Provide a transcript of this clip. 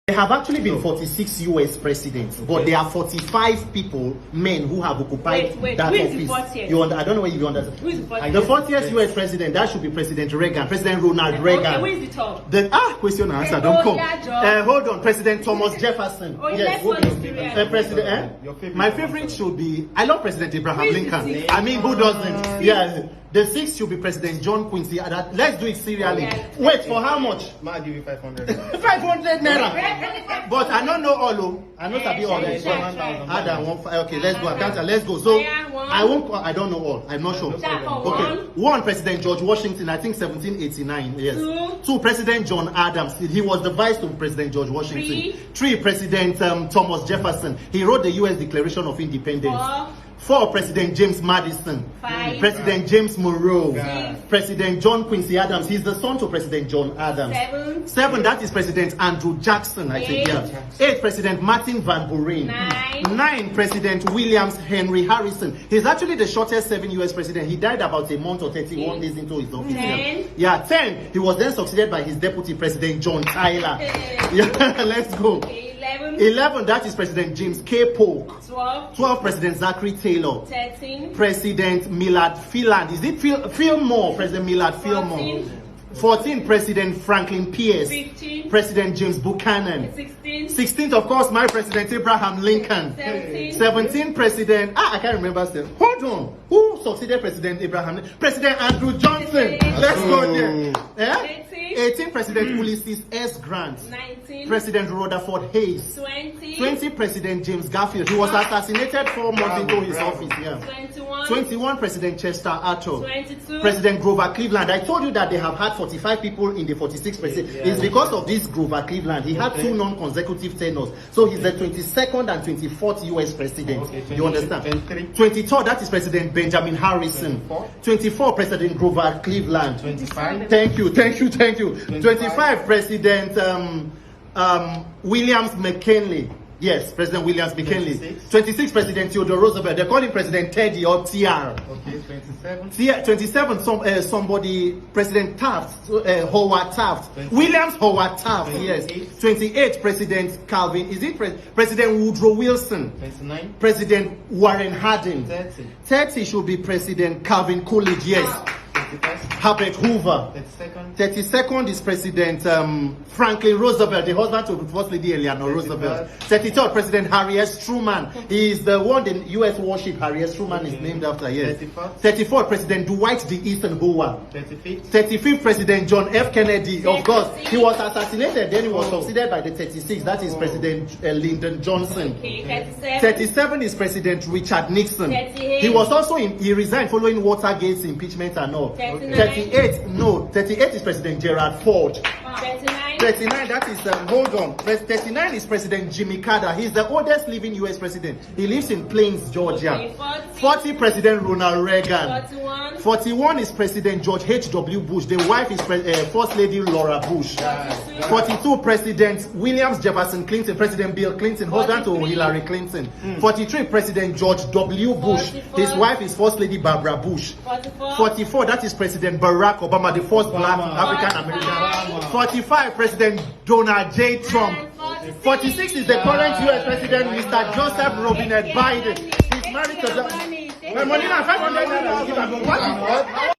There have actually been 46 US presidents, but there are 45 people, men, who have occupied that office. I don't know if you understand. Who is the 40th? The 40th US president, that should be President Reagan, President Ronald Reagan. Okay, who is the top? Question and answer, don't come. Hold on, President Thomas Jefferson. Yes, President. My favorite should be, I love President Abraham Lincoln. I mean, who doesn't? Yes. The sixth should be President John Quincy. Let's do it serially. Wait, for how much? I'll give you 500. 500 naira. But I don't know all. I know Sabi all. Okay, let's go. Let's go. So I don't know all. I'm not sure. Okay. One, President George Washington. I think 1789. Yes. Two, President John Adams. He was the vice to President George Washington. Three, President Thomas Jefferson. He wrote the U.S. Declaration of Independence. Four, President James Madison. Five, President James Monroe. President John Quincy Adams. He's the son to President John Adams. Seven, that is President Andrew Jackson. I think, yeah. Eight, President Martin Van Buren. Nine, President Williams Henry Harrison. He's actually the shortest serving U.S. president. He died about a month or 31 days into his office. 10. He was then succeeded by his deputy, President John Tyler. Let's go. 11, that is President James K. Polk. 12, President Zachary Taylor. 13, President Millard Fillmore. Is it Fillmore? President Millard Fillmore. 14, President Franklin Pierce. 15, President James Buchanan. 16th, of course, my President Abraham Lincoln. 17, President, I can't remember. Hold on. Who succeeded President Abraham? President Andrew Johnson. Let's go there. 18, President Ulysses S. Grant. 19, President Rutherford Hayes. 20, President James Garfield. He was assassinated 4 months into his office. 21, President Chester Arthur. 22, President Grover Cleveland. I told you that they have had 45 people in the 46 president. It's because of this Grover Cleveland. He had 2 non-consecutive tenures. So he's the 22nd and 24th US president. You understand? 23rd, that is President Benjamin Harrison. 24, President Grover Cleveland. 25. Thank you. 25, President Williams McKinley. Yes, President Williams McKinley. 26, President Theodore Roosevelt. They call him President Teddy or TR. Okay, 27. 27, somebody, President Taft, Howard Taft. 28. Williams Howard Taft, 28. Yes. 28, President Calvin. Is it President Woodrow Wilson? 29. President Warren Harding. 30. 30 should be President Calvin Coolidge, yes. Herbert Hoover. 32nd is President Franklin Roosevelt, the husband to First Lady Eleanor Roosevelt. 33rd, President Harry S. Truman. He is the one the U.S. warship Harry S. Truman is named after. Yes. 34th, President Dwight D. Eisenhower. 35th, President John F. Kennedy. Of course, he was assassinated. Then he was succeeded by the 36th. That is President Lyndon Johnson. 37 is President Richard Nixon. He was also he resigned following Watergate's impeachment and all. 38 is President Gerald Ford. 39, that is, hold on. 39 is President Jimmy Carter. He's the oldest living U.S. president. He lives in Plains, Georgia. 40, President Ronald Reagan. 41 is President George H.W. Bush. The wife is First Lady Laura Bush. 42, President Williams Jefferson Clinton. President Bill Clinton, husband to Hillary Clinton. 43, President George W. Bush. His wife is First Lady Barbara Bush. 44, that is President Barack Obama, the first black African American. 45, President Donald J. Trump. 46 is the current U.S. President, Mr. Joseph Robinette Biden. He's married to the... My money now, 500.